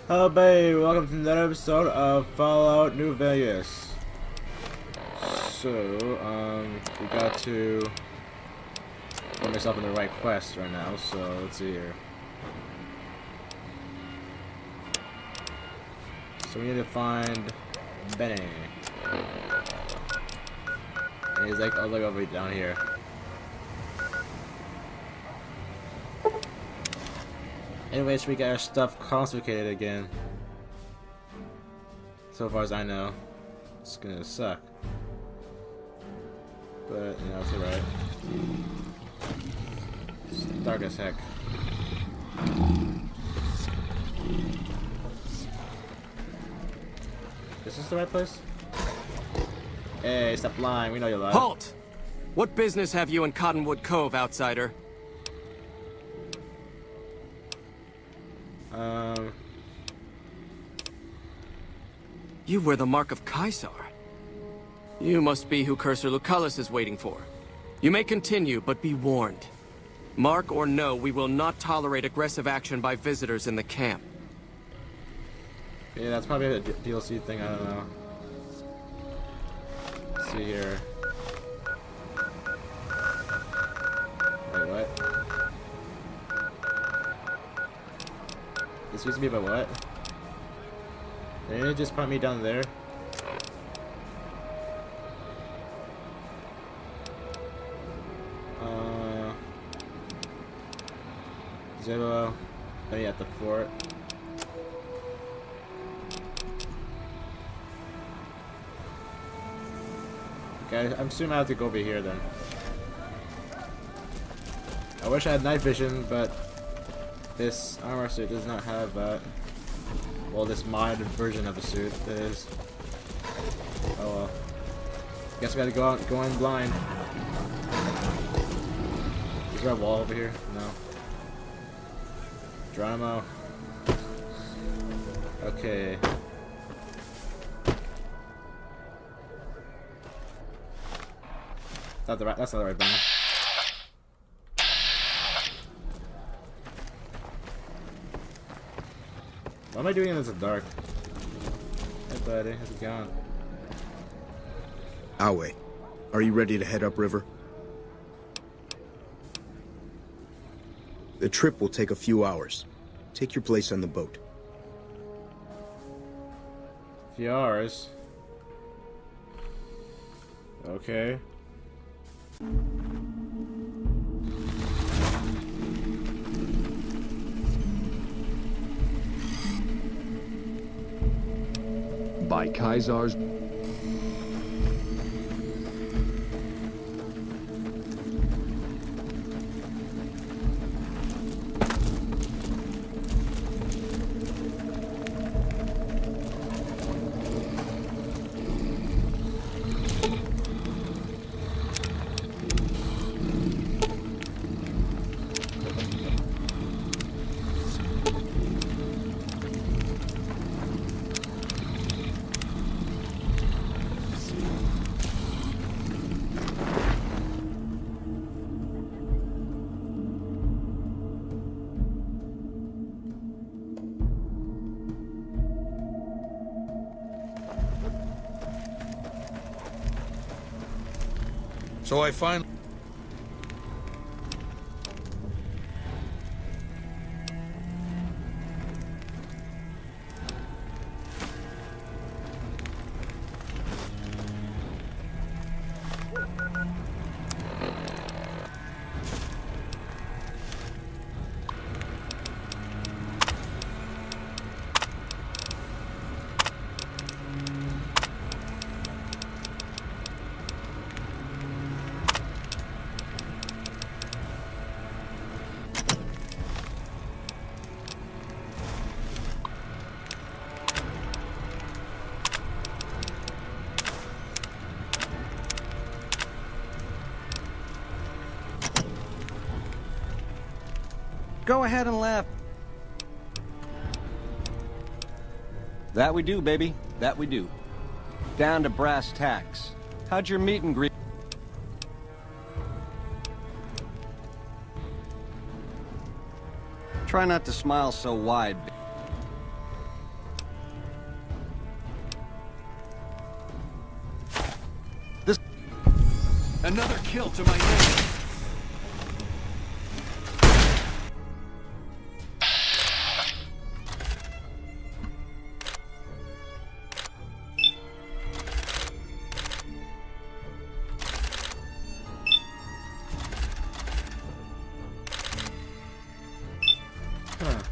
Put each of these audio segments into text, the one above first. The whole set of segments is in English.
Hello, babe. Welcome to another episode of Fallout New Vegas. So, we got to put myself in the right quest right now. So let's see here. So we need to find Benny. And he's like, all the way over down here. Anyways, we got our stuff confiscated again. So far as I know, it's gonna suck. But, you know, it's alright. It's dark as heck. Is this the right place? Hey, stop lying. We know you're lying. Halt! What business have you in Cottonwood Cove, outsider? You wear the mark of Caesar. You must be who Cursor Lucullus is waiting for. You may continue, but be warned. Mark or no, we will not tolerate aggressive action by visitors in the camp. Yeah, that's probably a DLC thing, I don't know. Let's see here. Wait, what? Excuse me, but what? Didn't it just put me down there? Zero. Oh yeah, at the fort. Okay, I'm assuming I have to go over here then. I wish I had night vision, but this armor suit does not have that. Well, this modded version of the suit, that is. Oh well. Guess we gotta go in blind. Is there a wall over here? No. Geronimo. Okay. That's not the right button. Why am I doing this in the dark? Hey buddy, how's it going? Awe, are you ready to head upriver? The trip will take a few hours. Take your place on the boat. Few hours? Okay. By Caesar's... So I finally... Go ahead and laugh. That we do, baby. That we do. Down to brass tacks. How'd your meet and greet? Try not to smile so wide. Another kill to my name. Huh.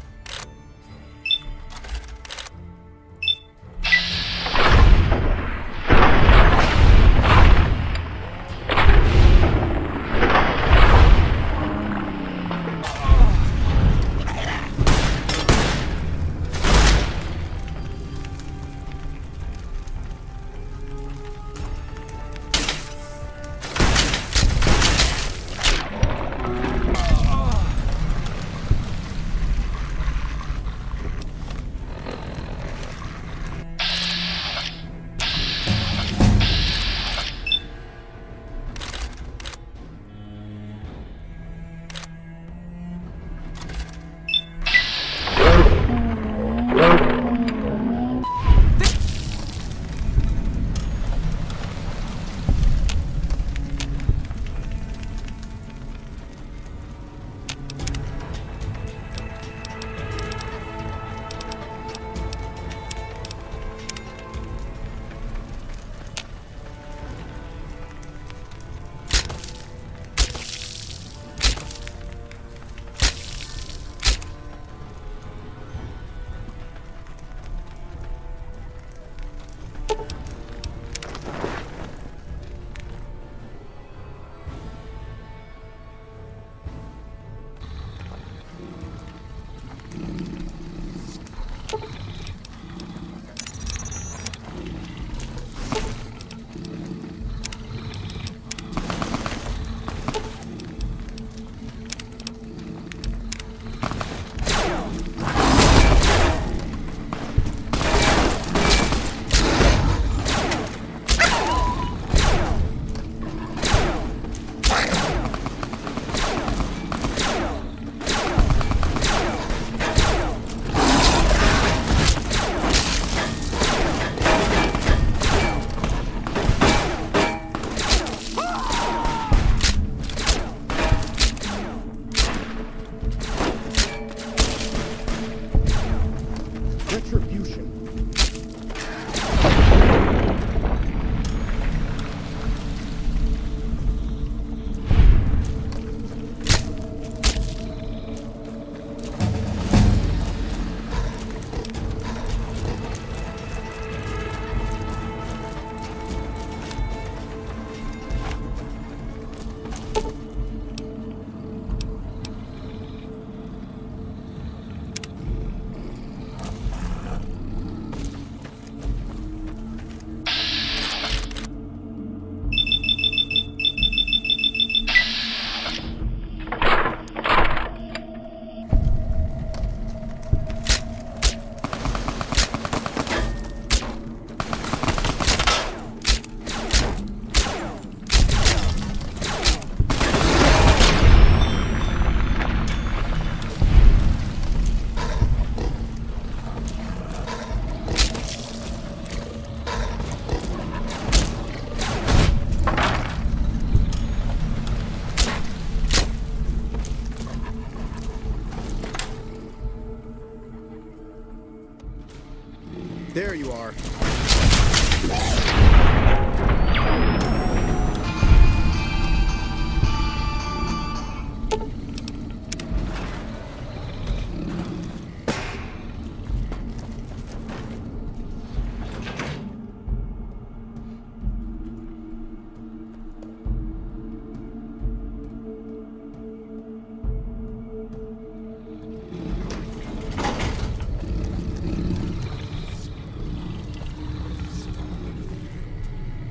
There you are.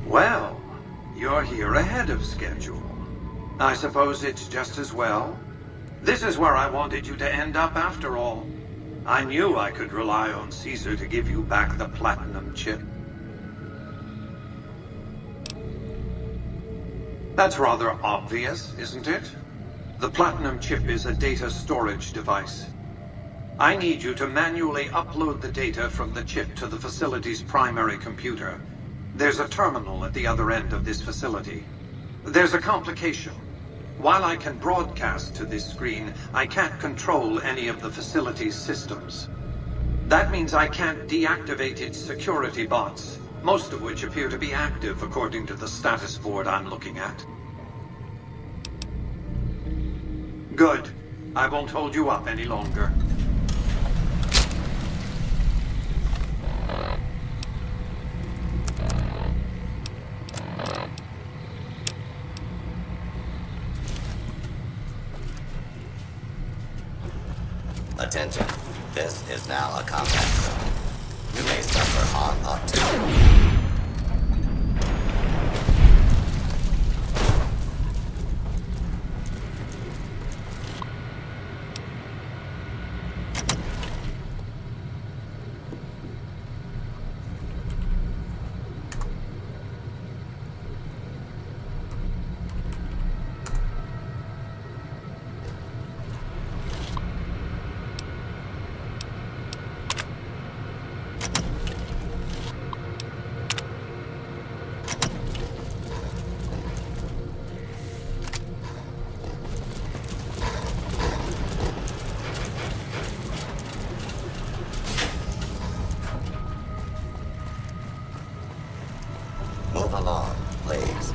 Well, you're here ahead of schedule. I suppose it's just as well. This is where I wanted you to end up after all. I knew I could rely on Caesar to give you back the platinum chip. That's rather obvious, isn't it? The platinum chip is a data storage device. I need you to manually upload the data from the chip to the facility's primary computer. There's a terminal at the other end of this facility. There's a complication. While I can broadcast to this screen, I can't control any of the facility's systems. That means I can't deactivate its security bots, most of which appear to be active according to the status board I'm looking at. Good. I won't hold you up any longer. Attention. This is now a combat zone. You may suffer harm up to... Move along, please.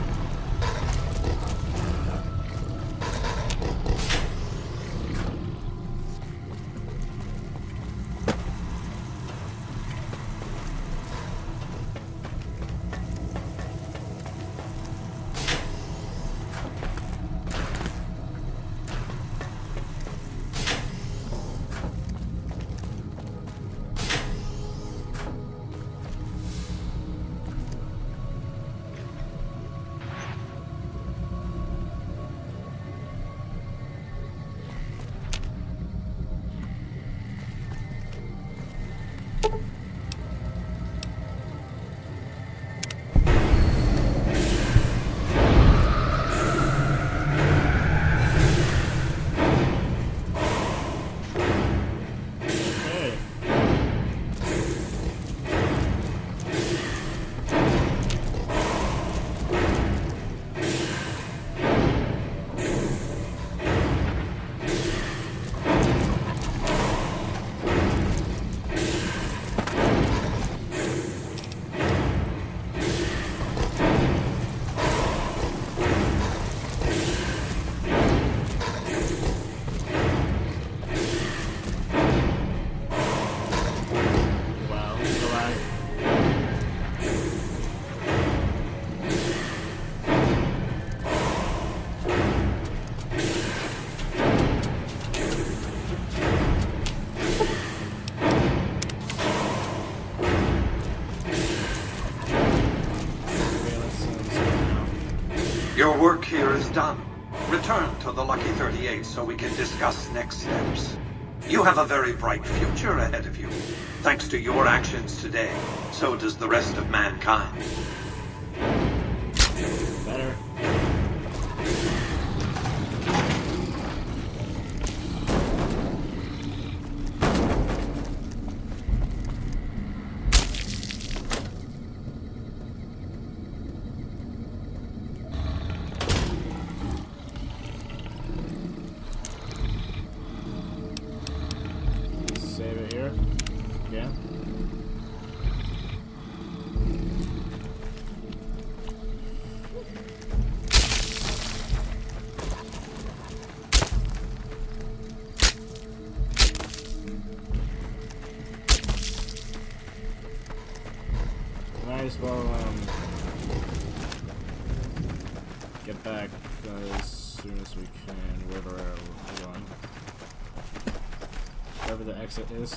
Your work here is done. Return to the Lucky 38 so we can discuss next steps. You have a very bright future ahead of you. Thanks to your actions today, so does the rest of mankind. Better. Save it here. Yeah. Might as well get back as soon as we can, wherever we're going. Wherever the exit is.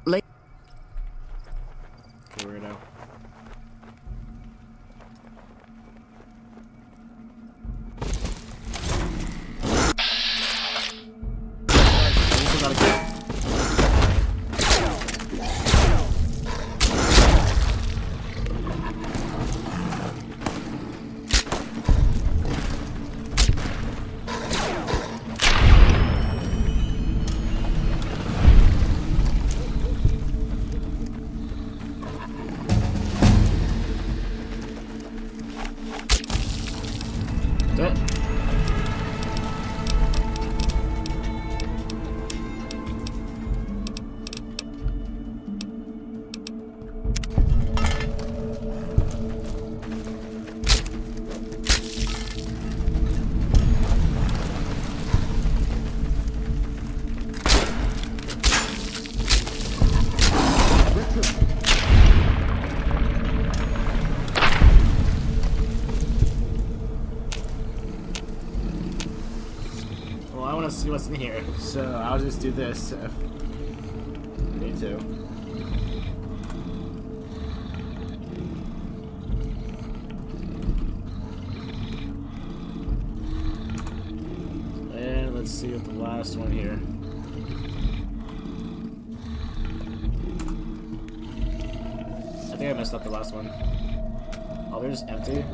Late. Okay, weirdo. Do it. Well, I want to see what's in here, so I'll just do this if I need to. And let's see what the last one here. I think I messed up the last one. Oh, they're just empty a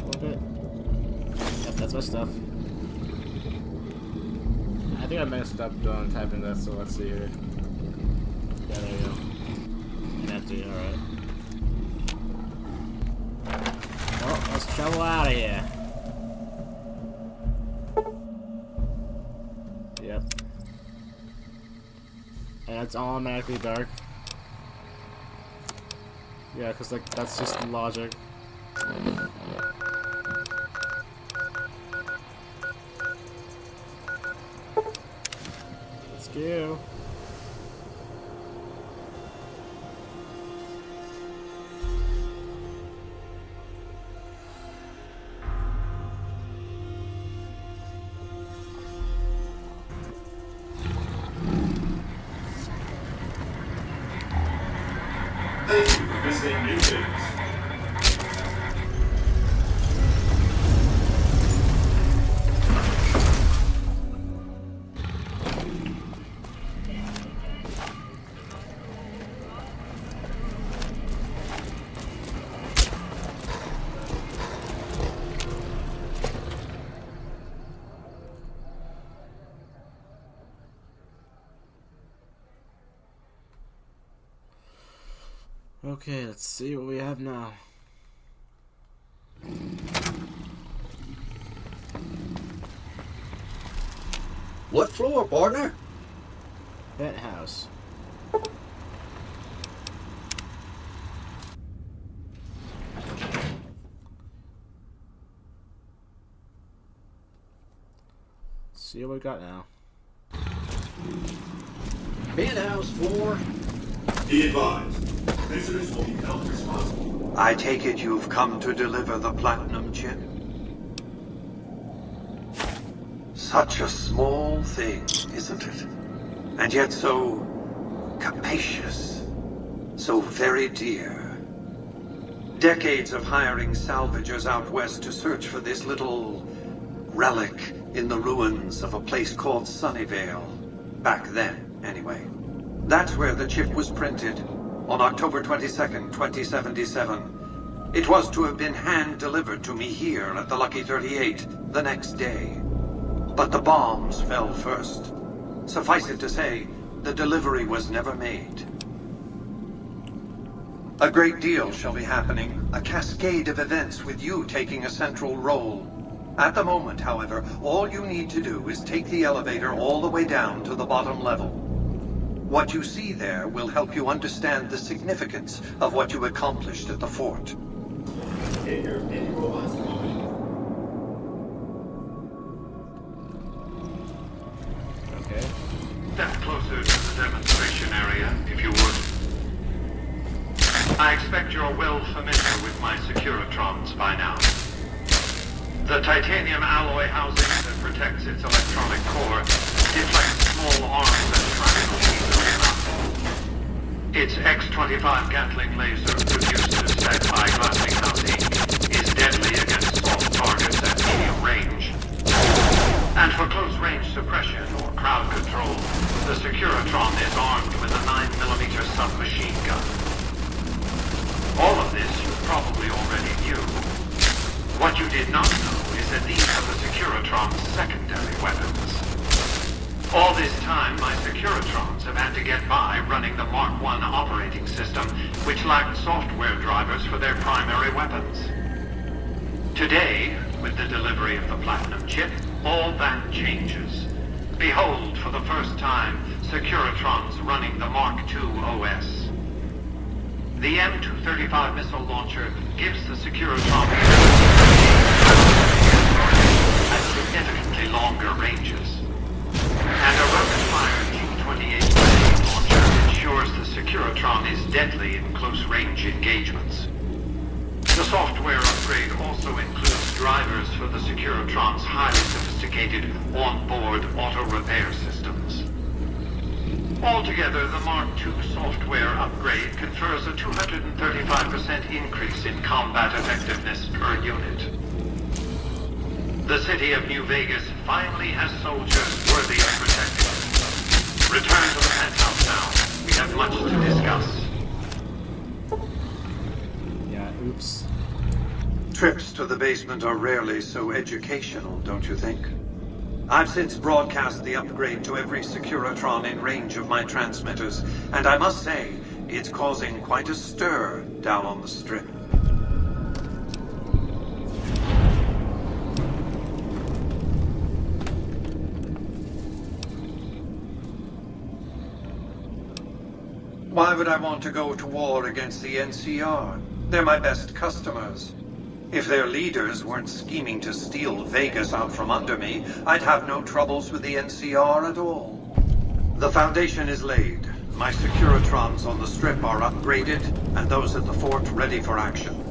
little bit. Yep, that's my stuff. I think I messed up typing that, so let's see here. Yeah, there you go. And empty, alright. Well, let's travel out of here. Yep. And it's automatically dark. Yeah, because like that's just logic. Let's go. Thank you for visiting New Things. Okay, let's see what we have now. What floor, partner? Penthouse. See what we got now. Penthouse floor. Be advised, visitors will be held responsible. I take it you've come to deliver the platinum chip? Such a small thing, isn't it? And yet so capacious, so very dear. Decades of hiring salvagers out west to search for this little relic in the ruins of a place called Sunnyvale. Back then, anyway. That's where the chip was printed, on October 22nd, 2077. It was to have been hand-delivered to me here at the Lucky 38 the next day. But the bombs fell first. Suffice it to say, the delivery was never made. A great deal shall be happening, a cascade of events with you taking a central role. At the moment, however, all you need to do is take the elevator all the way down to the bottom level. What you see there will help you understand the significance of what you accomplished at the fort. Take your mini robots moving. Okay. Step closer to the demonstration area, if you would. I expect you're well familiar with my Securitrons by now. The titanium alloy housing that protects its electronic core deflects small arms and shrapnel easily enough. Its X-25 Gatling laser, produced to stack glassing housing, is deadly against soft targets at medium range. And for close-range suppression or crowd control, the Securitron is armed with a 9mm submachine gun. All of this you probably already knew. What you did not know is that these are the Securitron's secondary weapons. All this time, my Securitrons have had to get by running the Mark I operating system, which lacked software drivers for their primary weapons. Today, With the delivery of the Platinum chip, all that changes. Behold, for the first time, Securitrons running the Mark II OS. The M235 missile launcher gives the Securitron at significantly longer ranges. And a rapid-fire G-28 grenade launcher ensures the Securitron is deadly in close-range engagements. The software upgrade also includes drivers for the Securitron's highly sophisticated on-board auto-repair systems. Altogether, the Mark II software upgrade confers a 235% increase in combat effectiveness per unit. The city of New Vegas finally has soldiers worthy of protecting. Return to the penthouse now. We have much to discuss. Yeah, oops. Trips to the basement are rarely so educational, don't you think? I've since broadcast the upgrade to every Securitron in range of my transmitters, and I must say, it's causing quite a stir down on the Strip. Why would I want to go to war against the NCR? They're my best customers. If their leaders weren't scheming to steal Vegas out from under me, I'd have no troubles with the NCR at all. The foundation is laid. My Securitrons on the Strip are upgraded, and those at the fort ready for action.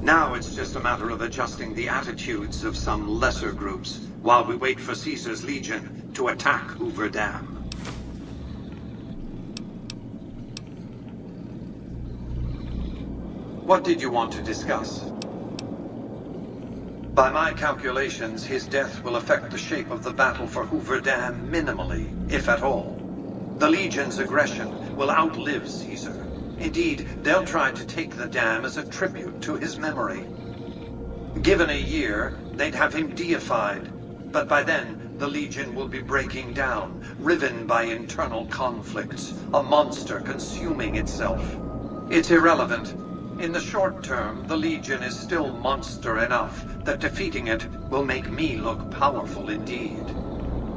Now it's just a matter of adjusting the attitudes of some lesser groups while we wait for Caesar's Legion to attack Hoover Dam. What did you want to discuss? By my calculations, his death will affect the shape of the battle for Hoover Dam minimally, if at all. The Legion's aggression will outlive Caesar. Indeed, they'll try to take the dam as a tribute to his memory. Given a year, they'd have him deified, but by then, the Legion will be breaking down, riven by internal conflicts, a monster consuming itself. It's irrelevant. In the short term, the Legion is still monster enough that defeating it will make me look powerful indeed.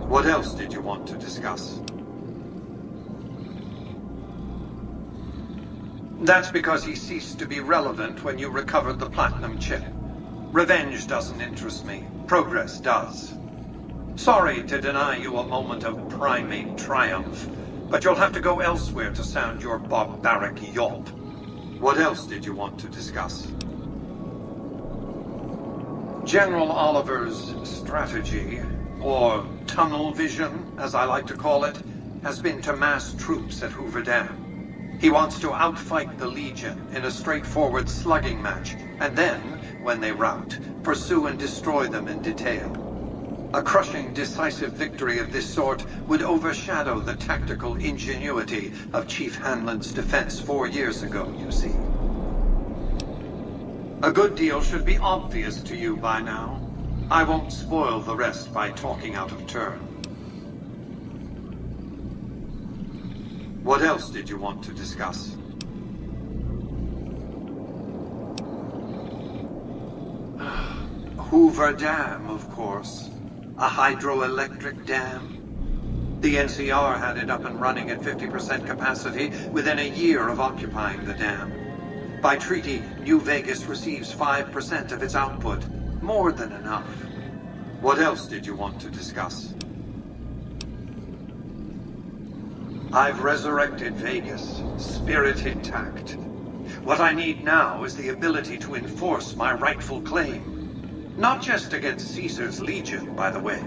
What else did you want to discuss? That's because he ceased to be relevant when you recovered the Platinum chip. Revenge doesn't interest me. Progress does. Sorry to deny you a moment of primate triumph, but you'll have to go elsewhere to sound your barbaric yelp. What else did you want to discuss? General Oliver's strategy, or tunnel vision, as I like to call it, has been to mass troops at Hoover Dam. He wants to outfight the Legion in a straightforward slugging match, and then, when they rout, pursue and destroy them in detail. A crushing, decisive victory of this sort would overshadow the tactical ingenuity of Chief Hanlon's defense 4 years ago, you see. A good deal should be obvious to you by now. I won't spoil the rest by talking out of turn. What else did you want to discuss? Hoover Dam, of course. A hydroelectric dam. The NCR had it up and running at 50% capacity within a year of occupying the dam. By treaty, New Vegas receives 5% of its output. More than enough. What else did you want to discuss? I've resurrected Vegas, spirit intact. What I need now is the ability to enforce my rightful claim. Not just against Caesar's Legion, by the way.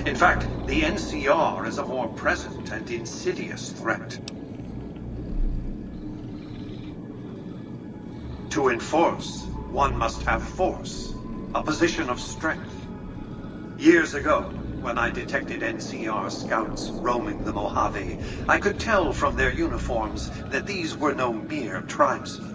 In fact, the NCR is a more present and insidious threat. To enforce, one must have force, a position of strength. Years ago, when I detected NCR scouts roaming the Mojave, I could tell from their uniforms that these were no mere tribesmen.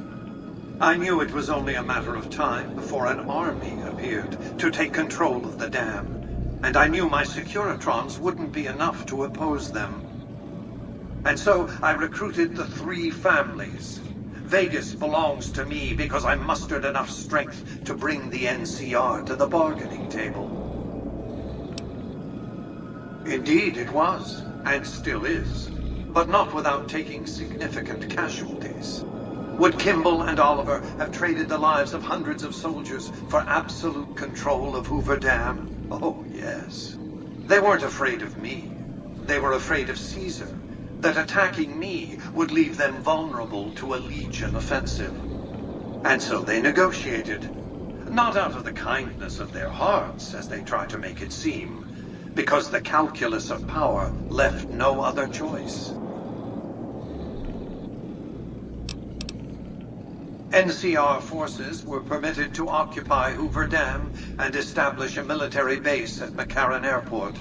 I knew it was only a matter of time before an army appeared to take control of the dam, and I knew my Securitrons wouldn't be enough to oppose them. And so I recruited the 3 families, Vegas belongs to me because I mustered enough strength to bring the NCR to the bargaining table. Indeed, it was, and still is, but not without taking significant casualties. Would Kimball and Oliver have traded the lives of hundreds of soldiers for absolute control of Hoover Dam? Oh, yes. They weren't afraid of me. They were afraid of Caesar, that attacking me would leave them vulnerable to a Legion offensive. And so they negotiated, not out of the kindness of their hearts, as they try to make it seem, because the calculus of power left no other choice. NCR forces were permitted to occupy Hoover Dam and establish a military base at McCarran Airport.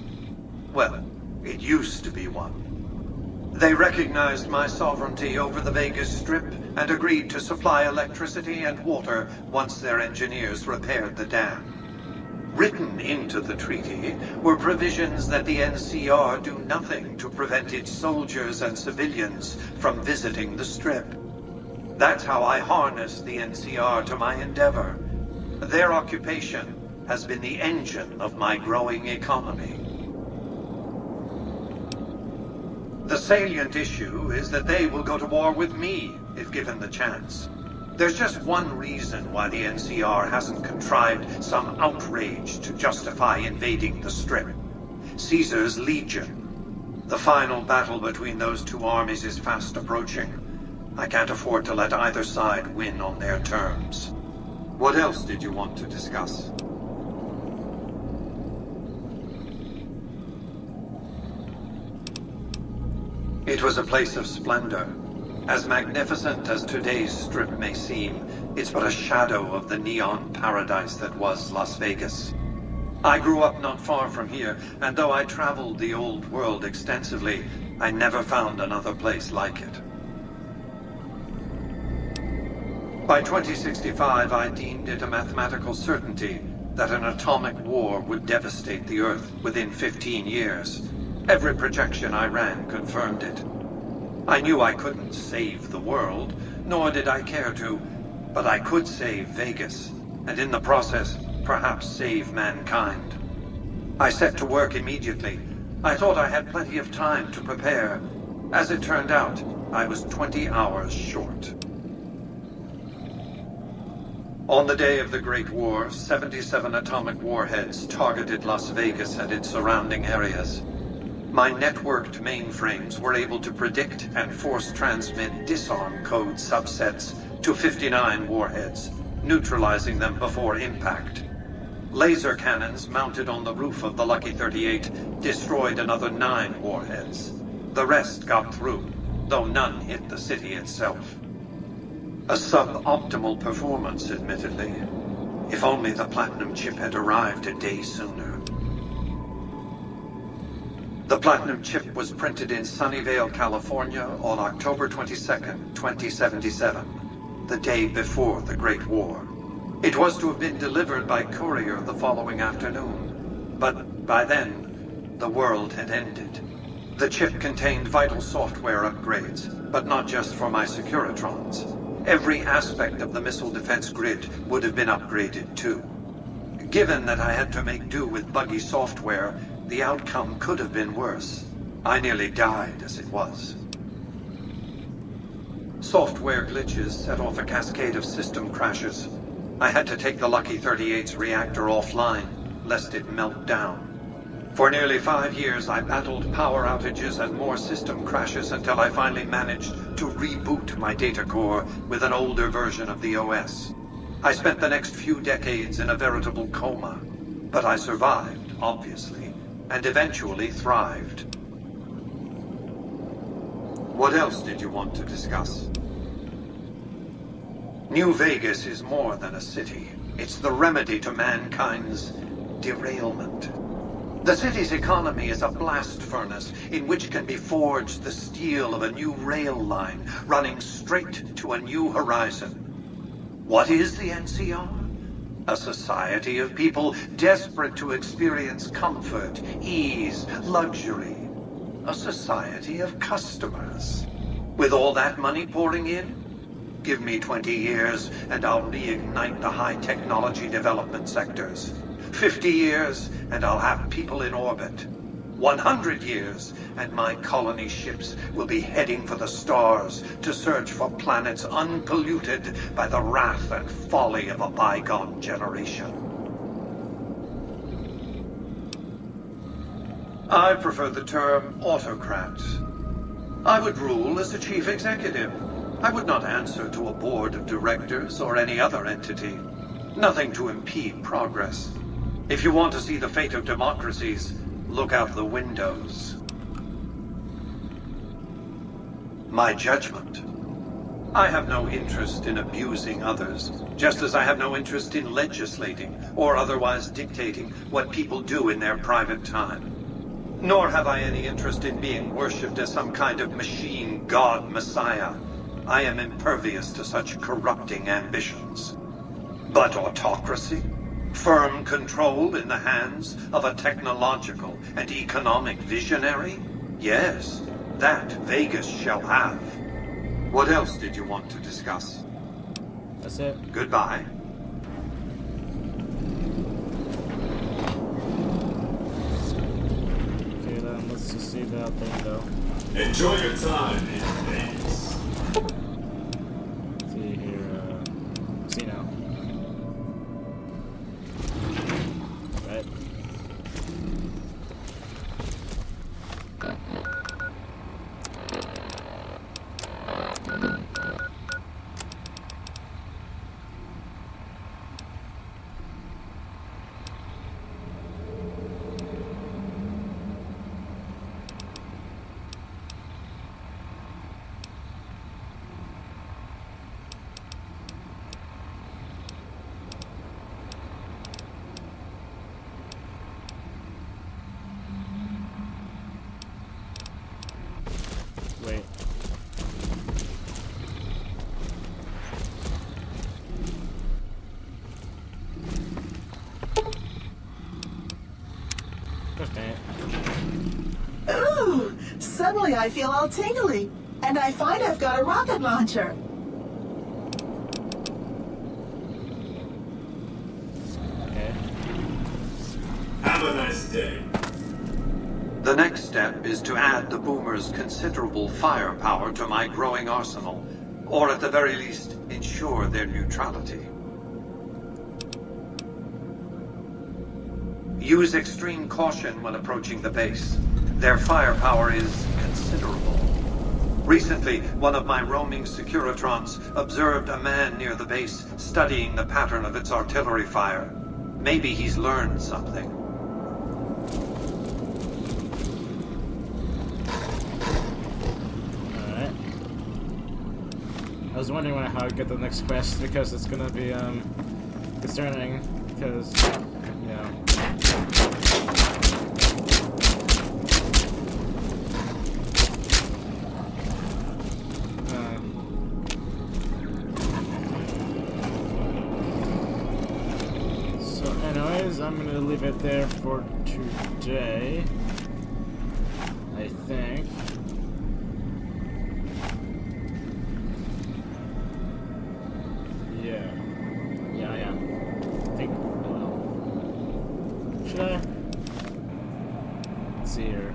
Well, it used to be one. They recognized my sovereignty over the Vegas Strip and agreed to supply electricity and water once their engineers repaired the dam. Written into the treaty were provisions that the NCR do nothing to prevent its soldiers and civilians from visiting the Strip. That's how I harness the NCR to my endeavor. Their occupation has been the engine of my growing economy. The salient issue is that they will go to war with me if given the chance. There's just one reason why the NCR hasn't contrived some outrage to justify invading the Strip. Caesar's Legion. The final battle between those two armies is fast approaching. I can't afford to let either side win on their terms. What else did you want to discuss? It was a place of splendor. As magnificent as today's Strip may seem, it's but a shadow of the neon paradise that was Las Vegas. I grew up not far from here, and though I traveled the old world extensively, I never found another place like it. By 2065, I deemed it a mathematical certainty that an atomic war would devastate the Earth within 15 years. Every projection I ran confirmed it. I knew I couldn't save the world, nor did I care to, but I could save Vegas, and in the process, perhaps save mankind. I set to work immediately. I thought I had plenty of time to prepare. As it turned out, I was 20 hours short. On the day of the Great War, 77 atomic warheads targeted Las Vegas and its surrounding areas. My networked mainframes were able to predict and force transmit disarm code subsets to 59 warheads, neutralizing them before impact. Laser cannons mounted on the roof of the Lucky 38 destroyed another 9 warheads. The rest got through, though none hit the city itself. A suboptimal performance, admittedly. If only the platinum chip had arrived a day sooner. The platinum chip was printed in Sunnyvale, California on October 22nd, 2077, the day before the Great War. It was to have been delivered by courier the following afternoon, but by then, the world had ended. The chip contained vital software upgrades, but not just for my Securitrons. Every aspect of the missile defense grid would have been upgraded too. Given that I had to make do with buggy software, the outcome could have been worse. I nearly died as it was. Software glitches set off a cascade of system crashes. I had to take the Lucky 38's reactor offline, lest it melt down. For nearly 5 years, I battled power outages and more system crashes until I finally managed to reboot my data core with an older version of the OS. I spent the next few decades in a veritable coma, but I survived, obviously, and eventually thrived. What else did you want to discuss? New Vegas is more than a city. It's the remedy to mankind's derailment. The city's economy is a blast furnace in which can be forged the steel of a new rail line running straight to a new horizon. What is the NCR? A society of people desperate to experience comfort, ease, luxury. A society of customers. With all that money pouring in, Give me 20 years, and I'll reignite the high technology development sectors. 50 years, and I'll have people in orbit. 100 years, and my colony ships will be heading for the stars to search for planets unpolluted by the wrath and folly of a bygone generation. I prefer the term autocrat. I would rule as a chief executive. I would not answer to a board of directors or any other entity. Nothing to impede progress. If you want to see the fate of democracies, look out the windows. My judgment. I have no interest in abusing others, just as I have no interest in legislating or otherwise dictating what people do in their private time. Nor have I any interest in being worshipped as some kind of machine god messiah. I am impervious to such corrupting ambitions. But autocracy? Firm control in the hands of a technological and economic visionary? Yes, that Vegas shall have. What else did you want to discuss? That's it. Goodbye. Okay, then let's just see that thing though. Enjoy your time in Vegas. See here, see now. Right. Wait. Gosh dang it. Ooh! Suddenly I feel all tingly, and I find I've got a rocket launcher. Okay. Have a nice day. The next step is to add the Boomer's considerable firepower to my growing arsenal, or at the very least, ensure their neutrality. Use extreme caution when approaching the base. Their firepower is considerable. Recently, one of my roaming Securitrons observed a man near the base studying the pattern of its artillery fire. Maybe he's learned something. Alright. I was wondering how I'd get the next quest because it's gonna be concerning because, you know. So anyways, I'm gonna leave it there for today, I think. Yeah, I am. I think, should I? Let's see here.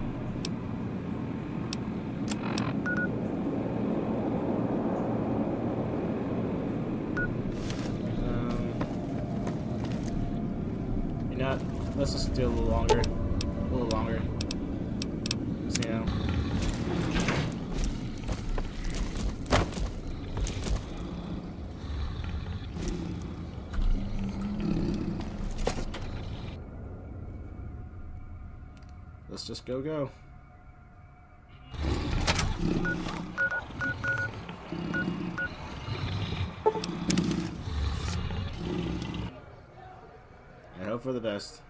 You know what? Let's just do a little longer. A little longer. So, you know. Let's just go. I hope for the best.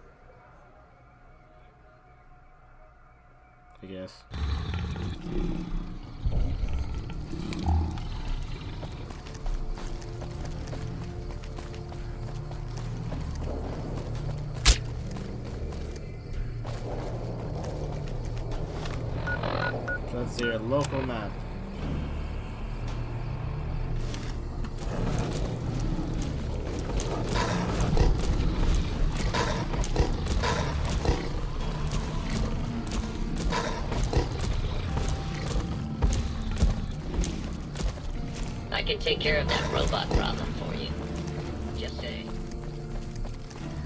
I guess. So let's see your local map. I can take care of that robot problem for you. Just say.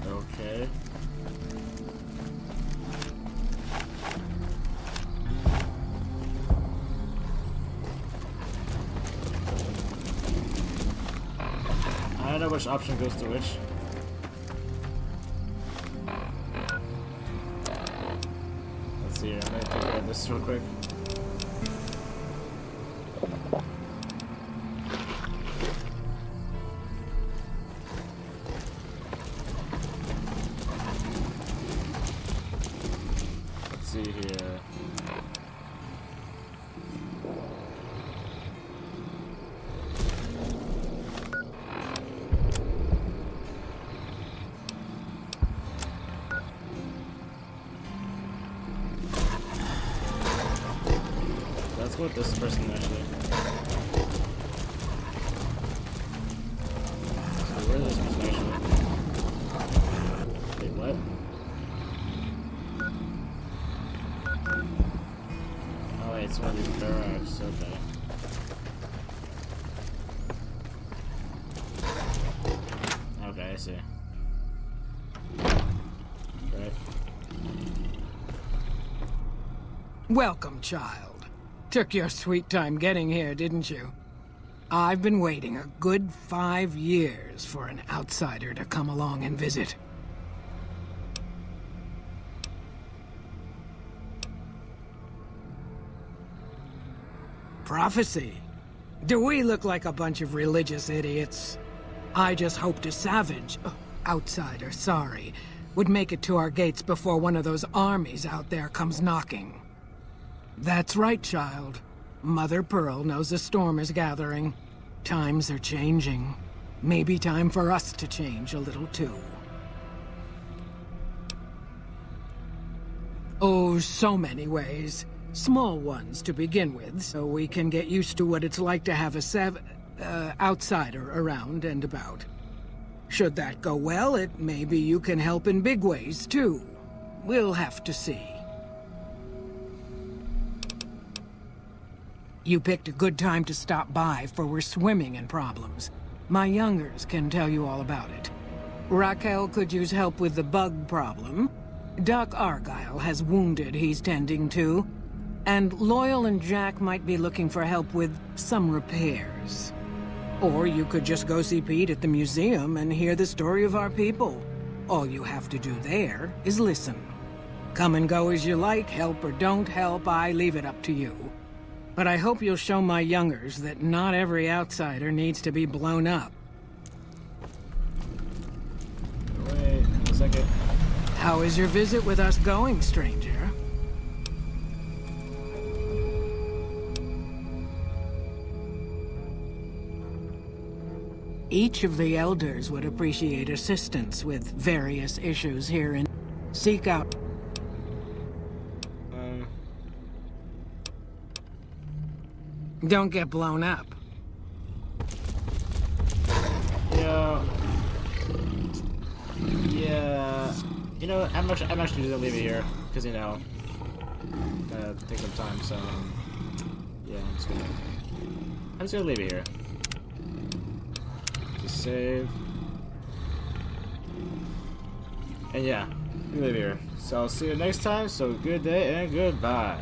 Okay. I don't know which option goes to which. Let's see here. I'm gonna take care of this real quick. Let's see here. Let's go with this person actually. So where is this person actually? Wait, what? Oh wait, it's one of these barracks, okay. Okay, I see. Right. Welcome, child. Took your sweet time getting here, didn't you? I've been waiting a good 5 years for an outsider to come along and visit. Prophecy. Do we look like a bunch of religious idiots? I just hoped a savage, outsider, sorry, would make it to our gates before one of those armies out there comes knocking. That's right, child. Mother Pearl knows a storm is gathering. Times are changing. Maybe time for us to change a little too. Oh, so many ways. Small ones to begin with, so we can get used to what it's like to have a outsider around and about. Should that go well, maybe you can help in big ways too. We'll have to see. You picked a good time to stop by, for we're swimming in problems. My youngers can tell you all about it. Raquel could use help with the bug problem. Doc Argyle has wounded he's tending to. And Loyal and Jack might be looking for help with some repairs. Or you could just go see Pete at the museum and hear the story of our people. All you have to do there is listen. Come and go as you like, help or don't help, I leave it up to you. But I hope you'll show my youngers that not every outsider needs to be blown up. Wait a second. How is your visit with us going, stranger? Each of the elders would appreciate assistance with various issues here and seek out. Don't get blown up. Yeah. You know, I'm actually gonna leave it here because take some time. So yeah, I'm just gonna leave it here. Just save. And yeah, we leave it here. So I'll see you next time. So good day and goodbye.